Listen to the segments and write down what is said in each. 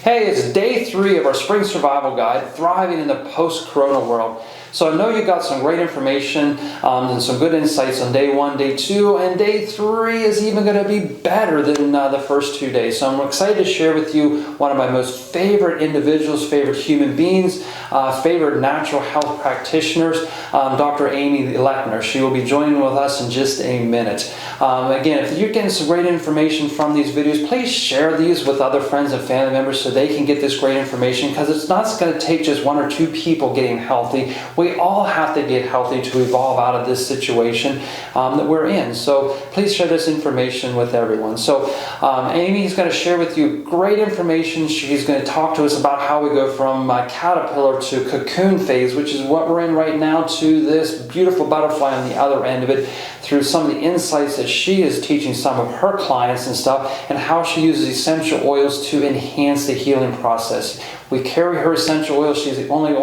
Hey, it's day 3 of our Spring Survival Guide, Thriving in the Post-Corona World. So I know you got some great information and some good insights on day 1, day 2, and day 3 is even going to be better than the first 2 days. So I'm excited to share with you one of my most favorite individuals, favorite human beings, favorite natural health practitioners, Dr. Amy Lechner. She will be joining with us in just a minute. Again, if you're getting some great information from these videos, please share these with other friends and family members so they can get this great information, because it's not going to take just 1 or 2 people getting healthy. We all have to get healthy to evolve out of this situation that we're in. So please share this information with everyone. So Amy is going to share with you great information. She's going to talk to us about how we go from caterpillar to cocoon phase, which is what we're in right now, to this beautiful butterfly on the other end of it, through some of the insights that she is teaching some of her clients and stuff, and how she uses essential oils to enhance the healing process. We carry her essential oil. She's the only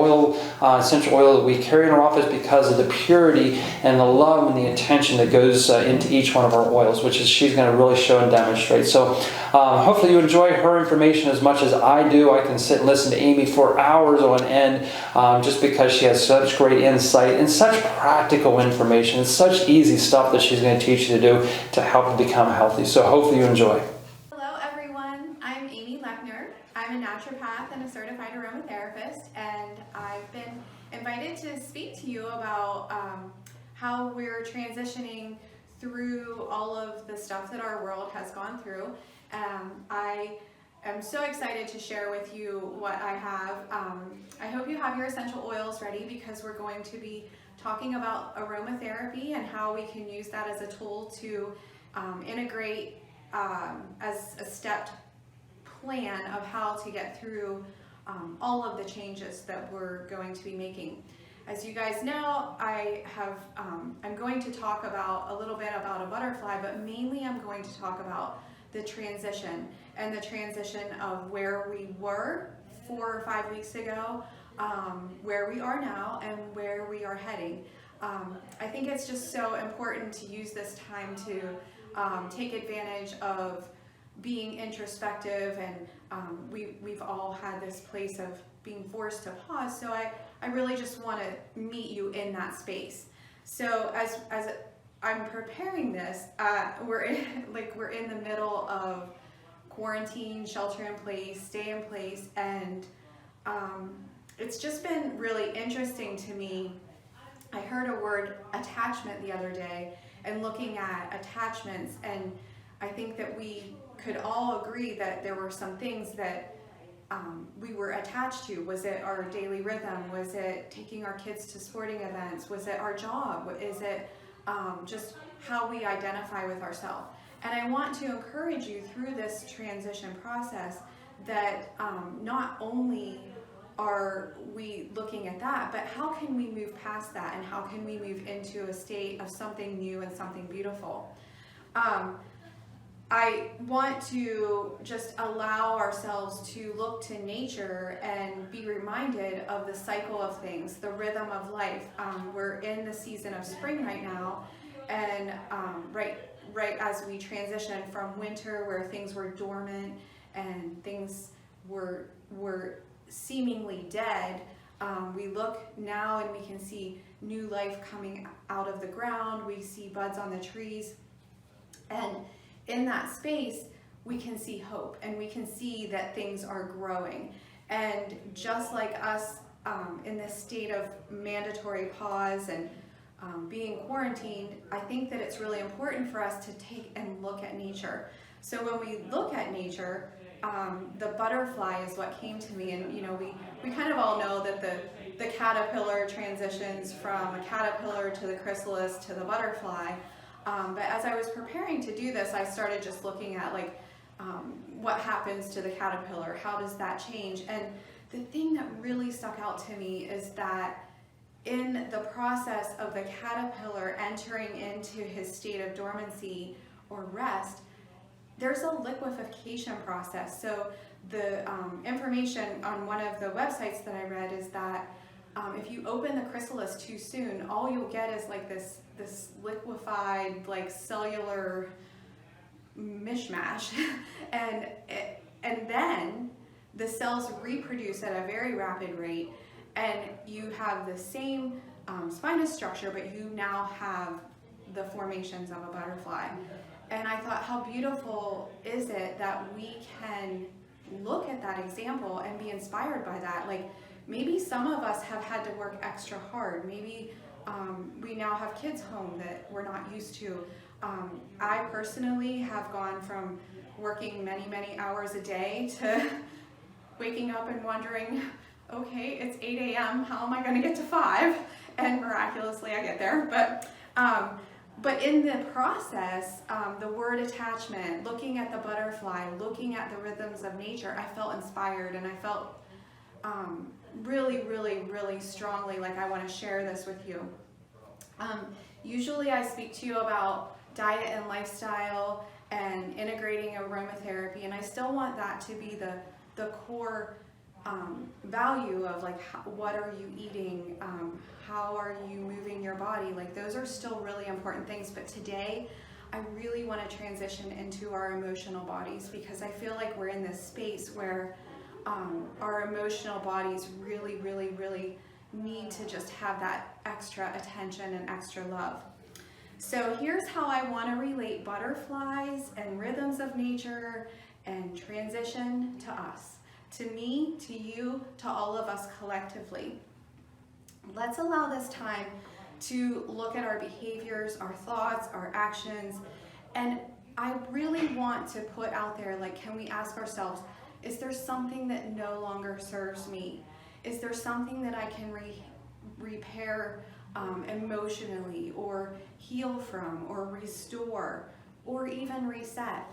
essential oil that we carry in our office because of the purity and the love and the intention that goes into each one of our oils, which is she's going to really show and demonstrate. So hopefully you enjoy her information as much as I do. I can sit and listen to Amy for hours on end just because she has such great insight and such practical information and such easy stuff that she's going to teach you to do to help you become healthy. So hopefully you enjoy. Hello everyone, I'm Amy Lechner. I'm a naturopath and a certified aromatherapist, and I've been invited to speak to you about how we're transitioning through all of the stuff that our world has gone through. I am so excited to share with you what I have. I hope you have your essential oils ready, because we're going to be talking about aromatherapy and how we can use that as a tool to integrate as a stepped plan of how to get through all of the changes that we're going to be making. As you guys know, I'm going to talk about a little bit about a butterfly, but mainly I'm going to talk about the transition, and the transition of where we were 4 or 5 weeks ago, where we are now, and where we are heading. I think it's just so important to use this time to take advantage of being introspective, and we've all had this place of being forced to pause. So I really just want to meet you in that space. So as I'm preparing this, we're in the middle of quarantine, shelter in place, stay in place, and it's just been really interesting to me. I heard a word attachment the other day, and looking at attachments, and I think that we could all agree that there were some things that we were attached to. Was it our daily rhythm? Was it taking our kids to sporting events? Was it our job? Is it just how we identify with ourselves? And I want to encourage you through this transition process that not only are we looking at that, but how can we move past that, and how can we move into a state of something new and something beautiful? I want to just allow ourselves to look to nature and be reminded of the cycle of things, the rhythm of life. We're in the season of spring right now, and right as we transition from winter, where things were dormant and things were seemingly dead, we look now and we can see new life coming out of the ground. We see buds on the trees, and in that space we can see hope, and we can see that things are growing. And just like us in this state of mandatory pause and being quarantined, I think that it's really important for us to take and look at nature. So when we look at nature, the butterfly is what came to me, and we kind of all know that the caterpillar transitions from a caterpillar to the chrysalis to the butterfly. But as I was preparing to do this, I started just looking at what happens to the caterpillar, how does that change? And the thing that really stuck out to me is that in the process of the caterpillar entering into his state of dormancy or rest, there's a liquefaction process. So the information on one of the websites that I read is that if you open the chrysalis too soon, all you'll get is this liquefied, cellular mishmash, and then the cells reproduce at a very rapid rate, and you have the same spinous structure, but you now have the formations of a butterfly. And I thought, how beautiful is it that we can look at that example and be inspired by that? Like, maybe some of us have had to work extra hard. Maybe we now have kids home that we're not used to. I personally have gone from working many, many hours a day to waking up and wondering, okay, it's 8 a.m., how am I gonna get to 5? And miraculously I get there. But in the process, the word attachment, looking at the butterfly, looking at the rhythms of nature, I felt inspired, and I felt really, really, really strongly like I want to share this with you. Usually I speak to you about diet and lifestyle and integrating aromatherapy, and I still want that to be the core value of like what are you eating, how are you moving your body. Like, those are still really important things, but today I really want to transition into our emotional bodies, because I feel like we're in this space where our emotional bodies really, really, really need to just have that extra attention and extra love. So here's how I want to relate butterflies and rhythms of nature and transition to us, to me, to you, to all of us collectively. Let's allow this time to look at our behaviors, our thoughts, our actions, and I really want to put out there, like, can we ask ourselves, is there something that no longer serves me? Is there something that I can repair emotionally, or heal from, or restore, or even reset?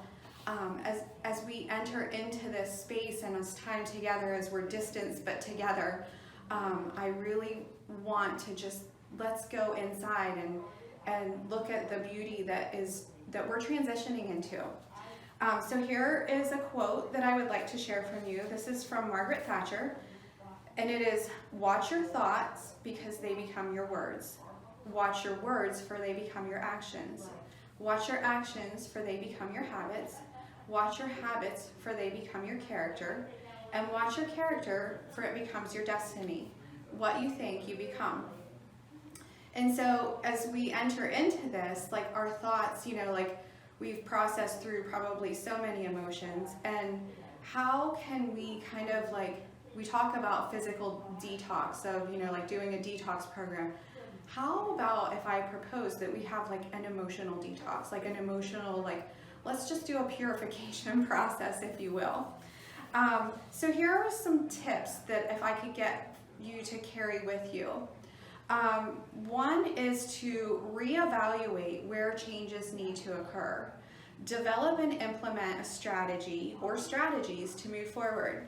As we enter into this space and this time together, as we're distanced but together, I really want to just, let's go inside and look at the beauty that we're transitioning into. So here is a quote that I would like to share from you. This is from Margaret Thatcher, and it is, watch your thoughts because they become your words. Watch your words, for they become your actions. Watch your actions, for they become your habits. Watch your habits, for they become your character. And watch your character, for it becomes your destiny. What you think, you become. And so as we enter into this, like, our thoughts, you know, like, we've processed through probably so many emotions, and how can we kind of, like, we talk about physical detox, so, you know, like doing a detox program. How about if I propose that we have like an emotional detox, like an emotional, like, let's just do a purification process, if you will. So here are some tips that if I could get you to carry with you. One is to reevaluate where changes need to occur. Develop and implement a strategy or strategies to move forward.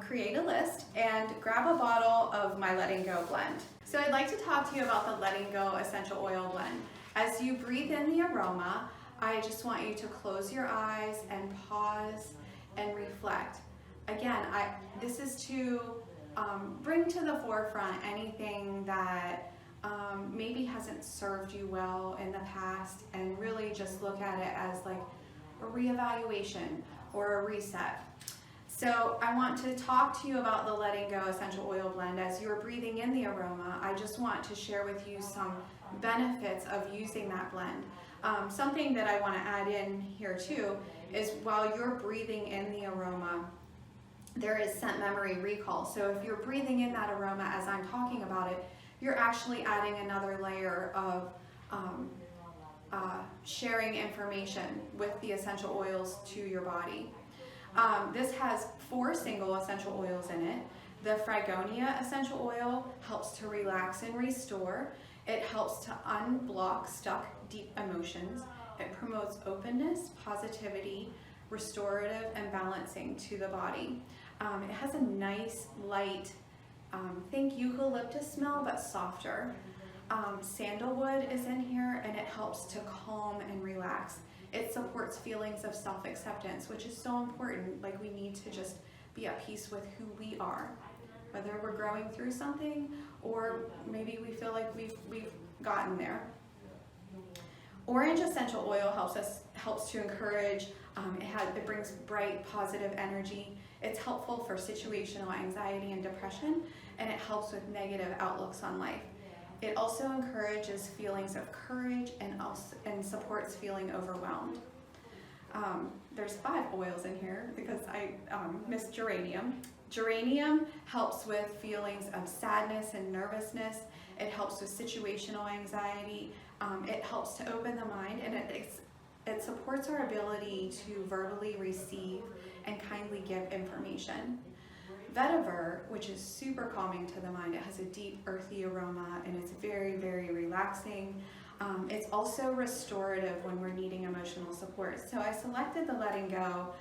Create a list and grab a bottle of my Letting Go blend. So I'd like to talk to you about the Letting Go essential oil blend. As you breathe in the aroma, I just want you to close your eyes and pause and reflect. Again, this is to bring to the forefront anything that maybe hasn't served you well in the past, and really just look at it as like a reevaluation or a reset. So I want to talk to you about the Letting Go essential oil blend. As you're breathing in the aroma, I just want to share with you some benefits of using that blend. Something that I want to add in here too is, while you're breathing in the aroma, there is scent memory recall. So if you're breathing in that aroma as I'm talking about it, you're actually adding another layer of sharing information with the essential oils to your body. This has 4 single essential oils in it. The Fragonia essential oil helps to relax and restore. It helps to unblock stuck deep emotions. It promotes openness, positivity, restorative, and balancing to the body. It has a nice, light, think eucalyptus smell, but softer. Sandalwood is in here, and it helps to calm and relax. It supports feelings of self-acceptance, which is so important. Like, we need to just be at peace with who we are, whether we're growing through something or maybe we feel like we've gotten there. Orange essential oil helps to encourage. It brings bright, positive energy. It's helpful for situational anxiety and depression, and it helps with negative outlooks on life. It also encourages feelings of courage and supports feeling overwhelmed. There's 5 oils in here because I missed geranium. Geranium helps with feelings of sadness and nervousness. It helps with situational anxiety. It helps to open the mind, and it supports our ability to verbally receive and kindly give information. Vetiver, which is super calming to the mind, it has a deep earthy aroma and it's very, very relaxing. It's also restorative when we're needing emotional support. So I selected the letting go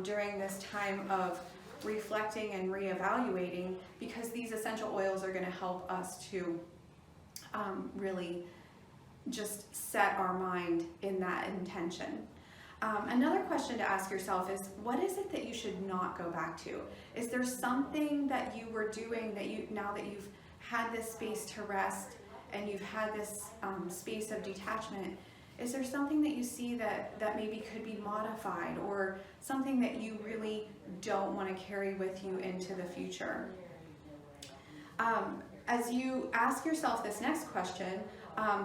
during this time of reflecting and reevaluating, because these essential oils are going to help us to really just set our mind in that intention. Another question to ask yourself is, what is it that you should not go back to? Is there something that you were doing that now that you've had this space to rest and you've had this space of detachment, is there something that you see that maybe could be modified, or something that you really don't want to carry with you into the future? As you ask yourself this next question,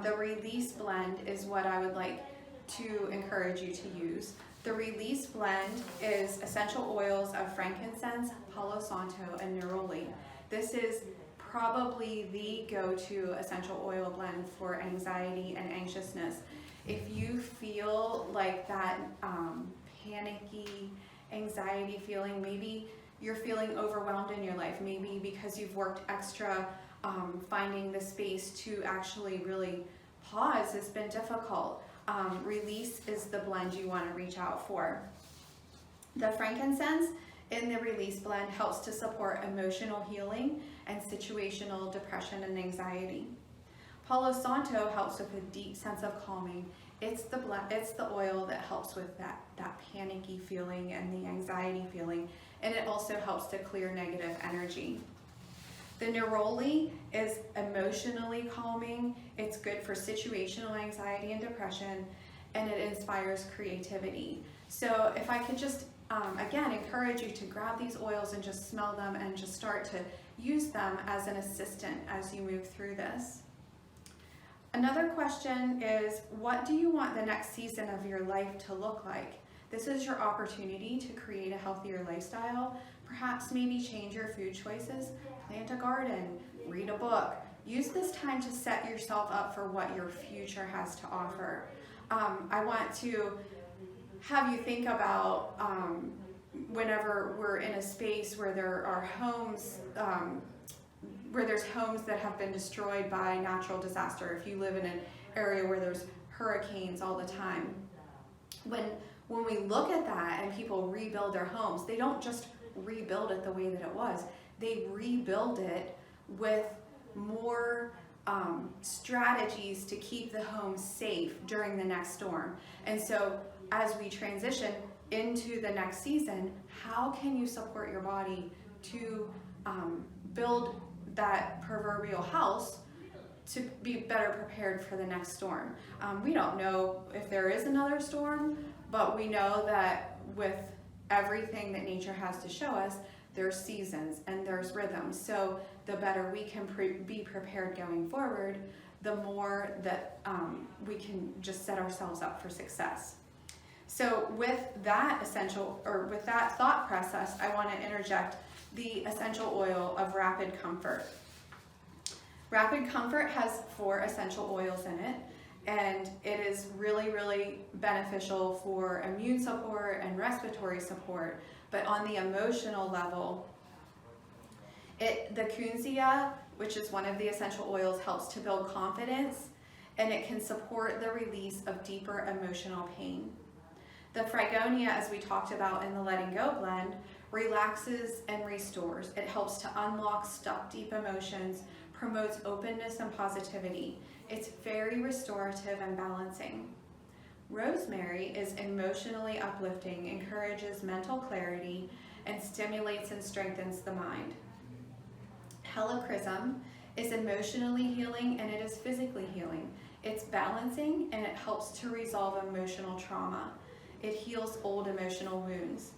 the release blend is what I would like to encourage you to use. The release blend is essential oils of frankincense, Palo Santo, and neroli. This is probably the go-to essential oil blend for anxiety and anxiousness. If you feel like that panicky anxiety feeling, maybe you're feeling overwhelmed in your life, maybe because you've worked extra, finding the space to actually really pause has been difficult. Release is the blend you want to reach out for. The frankincense in the release blend helps to support emotional healing and situational depression and anxiety. Palo Santo helps with a deep sense of calming. It's the oil that helps with that panicky feeling and the anxiety feeling, and it also helps to clear negative energy. The neroli is emotionally calming. It's good for situational anxiety and depression, and it inspires creativity. So if I could just, again, encourage you to grab these oils and just smell them and just start to use them as an assistant as you move through this. Another question is, what do you want the next season of your life to look like? This is your opportunity to create a healthier lifestyle. Perhaps maybe change your food choices, plant a garden, read a book. Use this time to set yourself up for what your future has to offer. I want to have you think about whenever we're in a space where there are homes, where there's homes that have been destroyed by natural disaster. If you live in an area where there's hurricanes all the time, when we look at that and people rebuild their homes, they don't just rebuild it the way that it was. They rebuild it with more strategies to keep the home safe during the next storm. And so as we transition into the next season, how can you support your body to build that proverbial house to be better prepared for the next storm? We don't know if there is another storm, but we know that with everything that nature has to show us, there's seasons and there's rhythms. So the better we can be prepared going forward, the more that we can just set ourselves up for success. So with that with that thought process, I want to interject the essential oil of Rapid Comfort. Rapid Comfort has 4 essential oils in it, and it is really, really beneficial for immune support and respiratory support. But on the emotional level, the Kunzia, which is one of the essential oils, helps to build confidence, and it can support the release of deeper emotional pain. The Fragonia, as we talked about in the Letting Go blend, relaxes and restores. It helps to unlock stuck deep emotions, promotes openness and positivity. It's very restorative and balancing. Rosemary is emotionally uplifting, encourages mental clarity, and stimulates and strengthens the mind. Helichrysum is emotionally healing, and it is physically healing. It's balancing, and it helps to resolve emotional trauma. It heals old emotional wounds.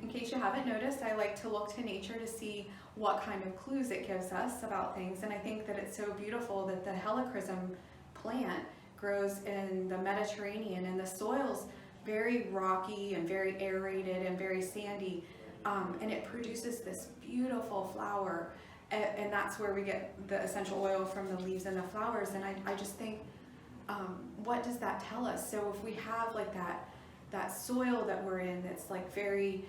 in case you haven't noticed, I like to look to nature to see what kind of clues it gives us about things. And I think that it's so beautiful that the helichrysum plant grows in the Mediterranean, and the soil's very rocky and very aerated and very sandy, and it produces this beautiful flower, and that's where we get the essential oil from the leaves and the flowers. And I just think, what does that tell us? So if we have like that soil that we're in that's like very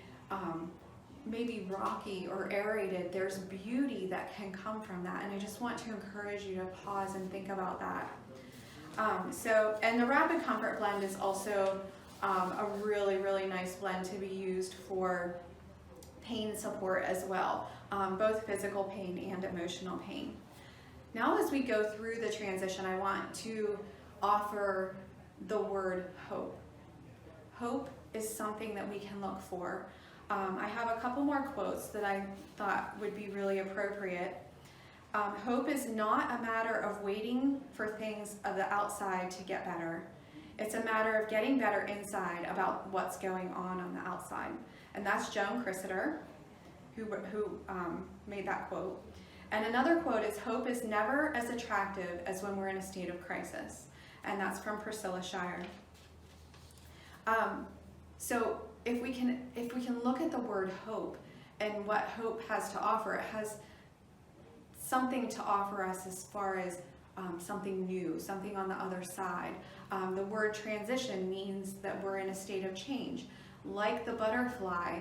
maybe rocky or aerated, there's beauty that can come from that. And I just want to encourage you to pause and think about that. And the Rapid Comfort blend is also a really, really nice blend to be used for pain support as well, both physical pain and emotional pain. Now, as we go through the transition, I want to offer the word hope. Hope is something that we can look for. I have a couple more quotes that I thought would be really appropriate. Hope is not a matter of waiting for things of the outside to get better. It's a matter of getting better inside about what's going on the outside. And that's Joan Chrysalis, who made that quote. And another quote is, hope is never as attractive as when we're in a state of crisis. And that's from Priscilla Shire. So if we can look at the word hope and what hope has to offer, it has something to offer us as far as something new, something on the other side. The word transition means that we're in a state of change. Like the butterfly,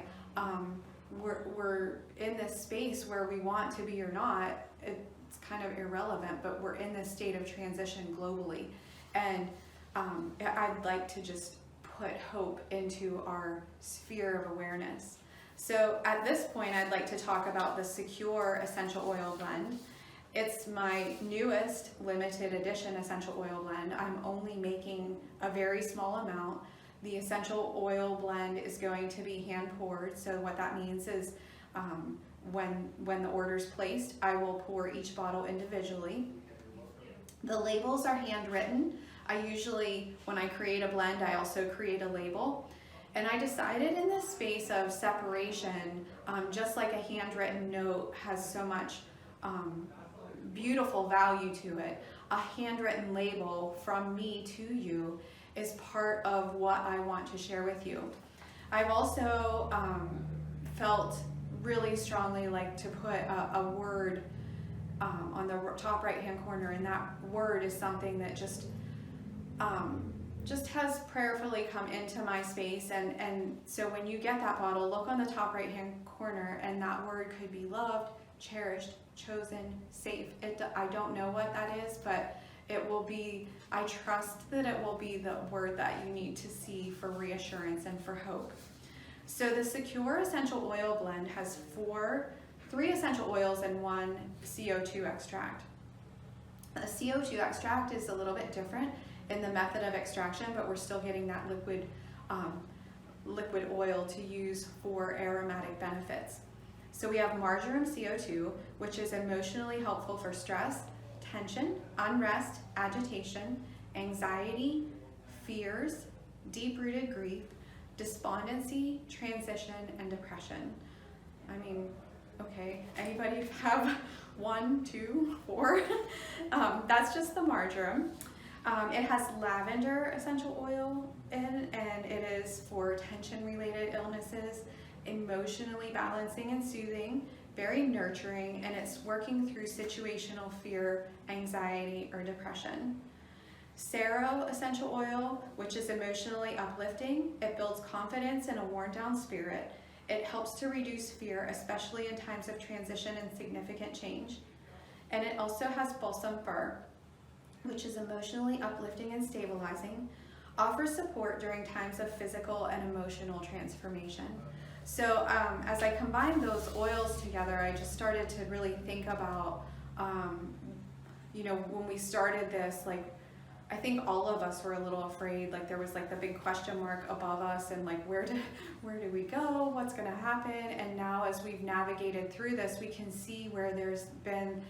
we're in this space where we want to be or not. It's kind of irrelevant, but we're in this state of transition globally. And I'd like to just put hope into our sphere of awareness. So at this point, I'd like to talk about the Secure Essential Oil Blend. It's my newest limited edition essential oil blend. I'm only making a very small amount. The essential oil blend is going to be hand poured. So what that means is when the order's placed, I will pour each bottle individually. The labels are handwritten. I usually, when I create a blend, I also create a label. And I decided in this space of separation, just like a handwritten note has so much beautiful value to it, a handwritten label from me to you is part of what I want to share with you. I've also felt really strongly like to put a word on the top right hand corner, and that word is something that just has prayerfully come into my space. And so when you get that bottle, look on the top right hand corner, and that word could be loved, cherished, chosen, safe. I don't know what that is, but it will be, I trust that it will be the word that you need to see for reassurance and for hope. So the Secure Essential Oil Blend has 3 essential oils and 1 CO2 extract. A CO2 extract is a little bit different in the method of extraction, but we're still getting that liquid oil to use for aromatic benefits. So we have marjoram CO2, which is emotionally helpful for stress, tension, unrest, agitation, anxiety, fears, deep-rooted grief, despondency, transition, and depression. I mean, okay, anybody have 1, 2, 4? That's just the marjoram. It has lavender essential oil in, and it is for tension-related illnesses, emotionally balancing and soothing, very nurturing, and it's working through situational fear, anxiety, or depression. Saro essential oil, which is emotionally uplifting. It builds confidence in a worn-down spirit. It helps to reduce fear, especially in times of transition and significant change. And it also has balsam fir, which is emotionally uplifting and stabilizing, offers support during times of physical and emotional transformation. So as I combined those oils together, I just started to really think about, when we started this, like, I think all of us were a little afraid, like there was like the big question mark above us, and like where do we go, what's gonna happen? And now as we've navigated through this, we can see where there's been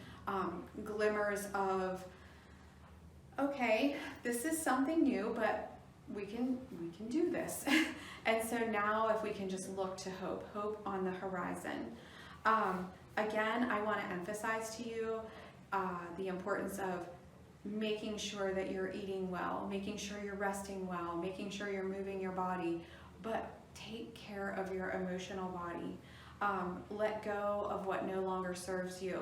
glimmers of, okay, this is something new, but we can do this. And so now if we can just look to hope on the horizon. Again, I want to emphasize to you the importance of making sure that you're eating well, making sure you're resting well, making sure you're moving your body, but take care of your emotional body. Let go of what no longer serves you.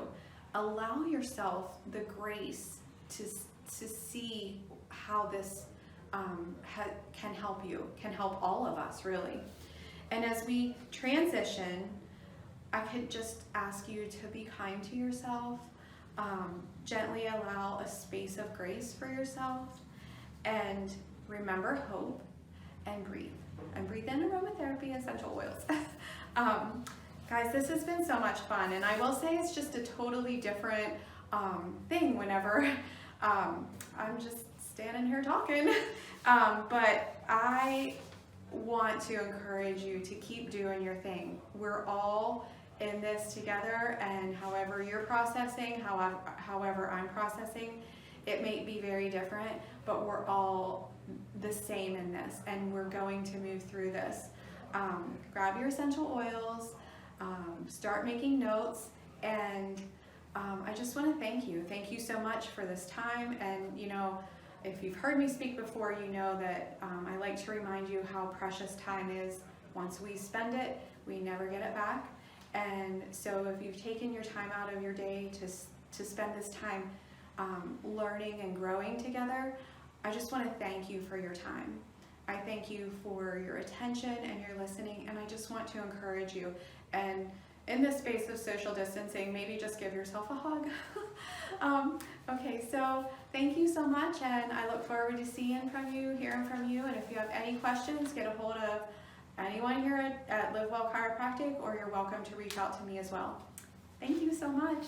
Allow yourself the grace to see how this can help you, can help all of us, really. And as we transition, I could just ask you to be kind to yourself, gently allow a space of grace for yourself, and remember hope, and breathe. And breathe in aromatherapy essential oils. Guys, this has been so much fun, and I will say it's just a totally different thing whenever I'm just standing here talking. But I want to encourage you to keep doing your thing. We're all in this together, and however you're processing, however I'm processing, it may be very different, but we're all the same in this, and we're going to move through this. Grab your essential oils, start making notes, and I just want to thank you. Thank you so much for this time. And you know, if you've heard me speak before, you know that I like to remind you how precious time is. Once we spend it, we never get it back. And so if you've taken your time out of your day to spend this time learning and growing together, I just want to thank you for your time. I thank you for your attention and your listening, and I just want to encourage you. And in this space of social distancing, maybe just give yourself a hug. Okay, so thank you so much, and I look forward to seeing from you, hearing from you, and if you have any questions, get a hold of anyone here at Live Well Chiropractic, or you're welcome to reach out to me as well. Thank you so much.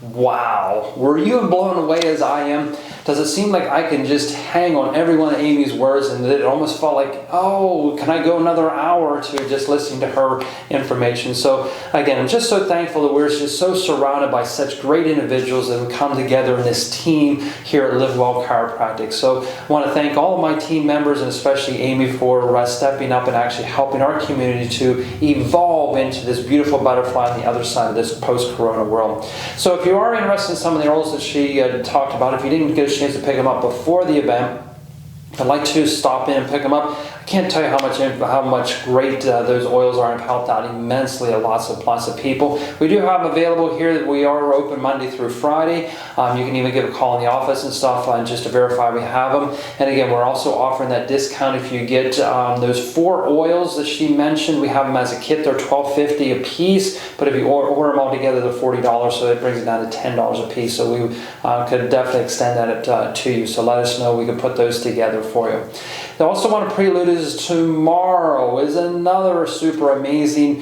Wow, were you blown away as I am? Does it seem like I can just hang on every one of Amy's words, and it almost felt like, oh, can I go another hour or two just listening to her information? So again, I'm just so thankful that we're just so surrounded by such great individuals that have come together in this team here at Live Well Chiropractic. So I want to thank all of my team members, and especially Amy, for stepping up and actually helping our community to evolve into this beautiful butterfly on the other side of this post-corona world. So if you are interested in some of the oils that she talked about, if you didn't get a chance to pick them up before the event, I'd like to stop in and pick them up. I can't tell you how much great those oils are, and have helped out immensely lots of people. We do have them available here. That we are open Monday through Friday. You can even give a call in the office and stuff just to verify we have them. And again, we're also offering that discount if you get those 4 oils that she mentioned. We have them as a kit. They're $12.50 a piece, but if you order them all together, they're $40, so it brings it down to $10 a piece. So we could definitely extend that to you. So let us know. We can put those together for you. I also want to prelude is tomorrow is another super amazing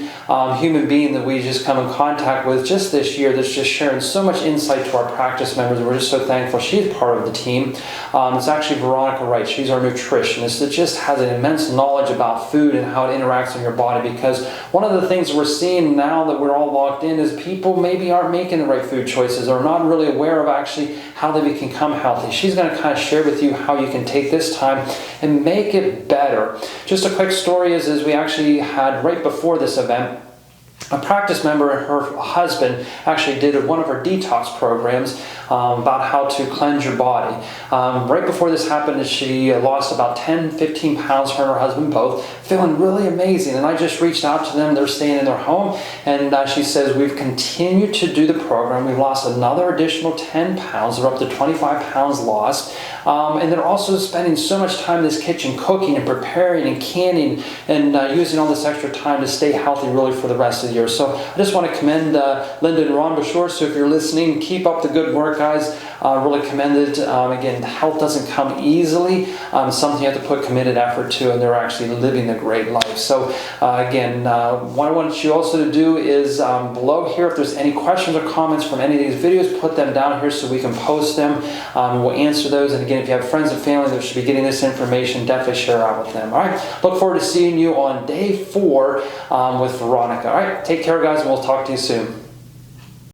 human being that we just come in contact with just this year, that's just sharing so much insight to our practice members, and we're just so thankful she's part of the team. It's actually Veronica Wright. She's our nutritionist that just has an immense knowledge about food and how it interacts in your body, because one of the things we're seeing now that we're all locked in is people maybe aren't making the right food choices, or not really aware of actually how they can become healthy. She's going to kind of share with you how you can take this time and make it better. Just a quick story is we actually had, right before this event, a practice member and her husband actually did one of her detox programs about how to cleanse your body. Right before this happened, she lost about 10-15 pounds, her and her husband both, feeling really amazing. And I just reached out to them. They're staying in their home, and she says, we've continued to do the program. We've lost another additional 10 pounds. They're up to 25 pounds lost. And they're also spending so much time in this kitchen cooking and preparing and canning and using all this extra time to stay healthy really for the rest of the year. So I just want to commend Linda and Ron Bashore. So if you're listening, keep up the good work, guys. Really commend it. Again, health doesn't come easily. Something you have to put committed effort to, and they're actually living a great life. So again, what I want you also to do is below here, if there's any questions or comments from any of these videos, put them down here so we can post them. We'll answer those. And again, if you have friends and family that should be getting this information, definitely share out with them. All right. Look forward to seeing you on day 4 with Veronica. All right. Take care, guys, and we'll talk to you soon.